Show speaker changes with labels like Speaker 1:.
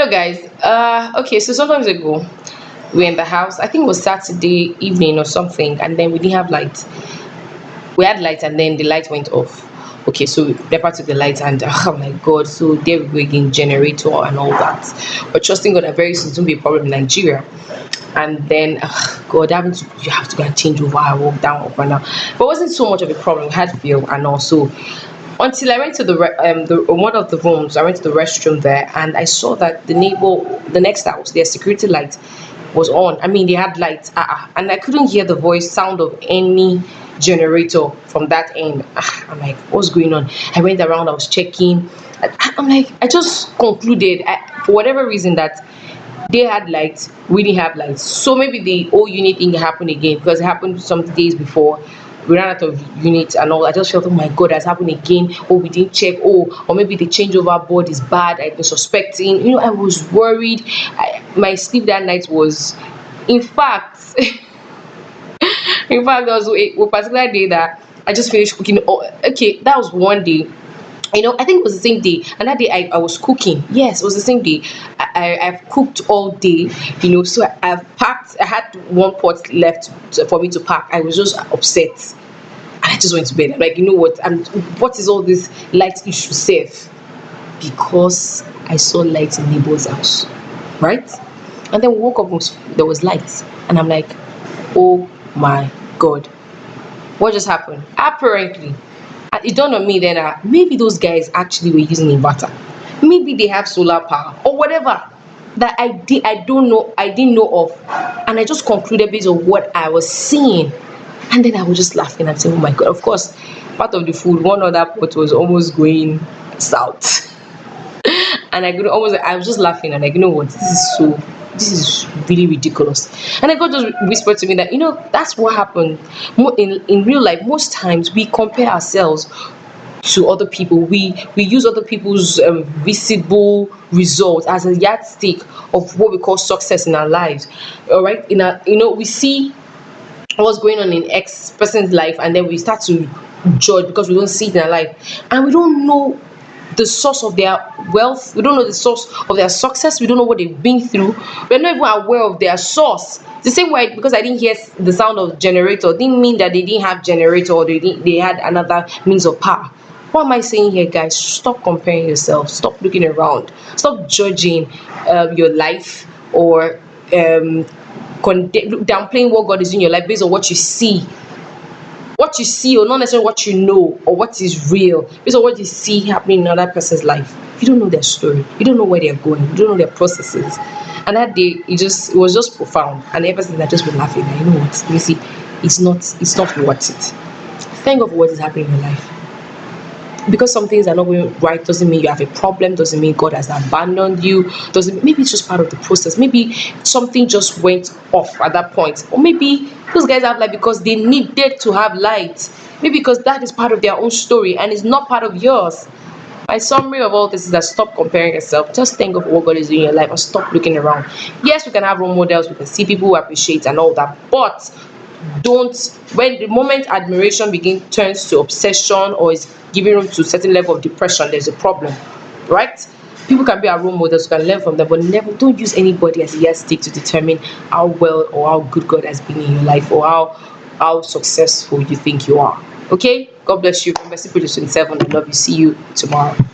Speaker 1: Hello guys. Okay, so sometimes ago we were in the house. I think it was Saturday evening or something, and then we didn't have light. We had light, and then the light went off. Okay, so Nepa took the light, and oh my god, so there we go again, generator and all that. But trusting God that very soon it's gonna be a problem in Nigeria. And then God, having to you have to go and change over. I walk down up and down, but it wasn't so much of a problem. We had fuel and also until I went to the one of the rooms. I went to the restroom there, and I saw that the next house, their security light was on. I mean, they had lights, and I couldn't hear the voice sound of any generator from that end. I'm like, what's going on? I went around. I was checking. I'm like, I just concluded, for whatever reason, that they had lights, we didn't have lights. So maybe the whole unit thing happened again because it happened some days before. We ran out of units and all. I just felt, oh my god, that's happened again. Oh, we didn't check. Oh, or maybe the changeover board is bad. I've been suspecting. I was worried. My sleep that night was, in fact, in fact, there was a particular day that I just finished cooking. Oh, okay, that was one day. I think it was the same day. And that day I was cooking. Yes, it was the same day. I've cooked all day, so I've packed. I had one pot left for me to pack. I was just upset. And I just went to bed. I'm like, you know what? What is all this light issue safe? Because I saw light in neighbor's house. Right? And then we woke up, there was light. And I'm like, oh my God. What just happened? Apparently, it dawned on me then that maybe those guys actually were using inverter. Maybe they have solar power or whatever that I don't know, I didn't know of. And I just concluded based on what I was seeing. And then I was just laughing and saying, oh my god, of course, part of the food, one other pot was almost going south. And I was just laughing and like, you know what, this is really ridiculous. And I God just whispered to me that that's what happened. In real life, most times we compare ourselves to other people. We use other people's visible results as a yardstick of what we call success in our lives. All right, we see what's going on in X person's life, and then we start to judge because we don't see it in our life, and we don't know the source of their wealth. We don't know the source of their success. We don't know what they've been through. We're not even aware of their source. The same way, because I didn't hear the sound of generator didn't mean that they didn't have generator or they had another means of power. What am I saying here, guys? Stop comparing yourself. Stop looking around. Stop judging your life or downplaying what God is in your life based on what you see. What you see, or not necessarily what you know, or what is real, based on what you see happening in another person's life. You don't know their story. You don't know where they're going. You don't know their processes. And that day, it was just profound. And ever since, I just been laughing. And you know what? You see, it's not worth it. Thank God for what is happening in your life. Because some things are not going right doesn't mean you have a problem, doesn't mean God has abandoned you, doesn't maybe it's just part of the process. Maybe something just went off at that point, or maybe those guys have light because they needed to have light, maybe because that is part of their own story and it's not part of yours. My summary of all this is that stop comparing yourself. Just think of what God is doing in your life and stop looking around. Yes, we can have role models, we can see people who appreciate and all that, but don't when the moment admiration turns to obsession or is giving room to a certain level of depression, there's a problem, right? People can be our role models, you can learn from them, but never don't use anybody as a yardstick to determine how well or how good God has been in your life or how successful you think you are. Okay, God bless you. From Mercy Project 27, I love you. See you tomorrow.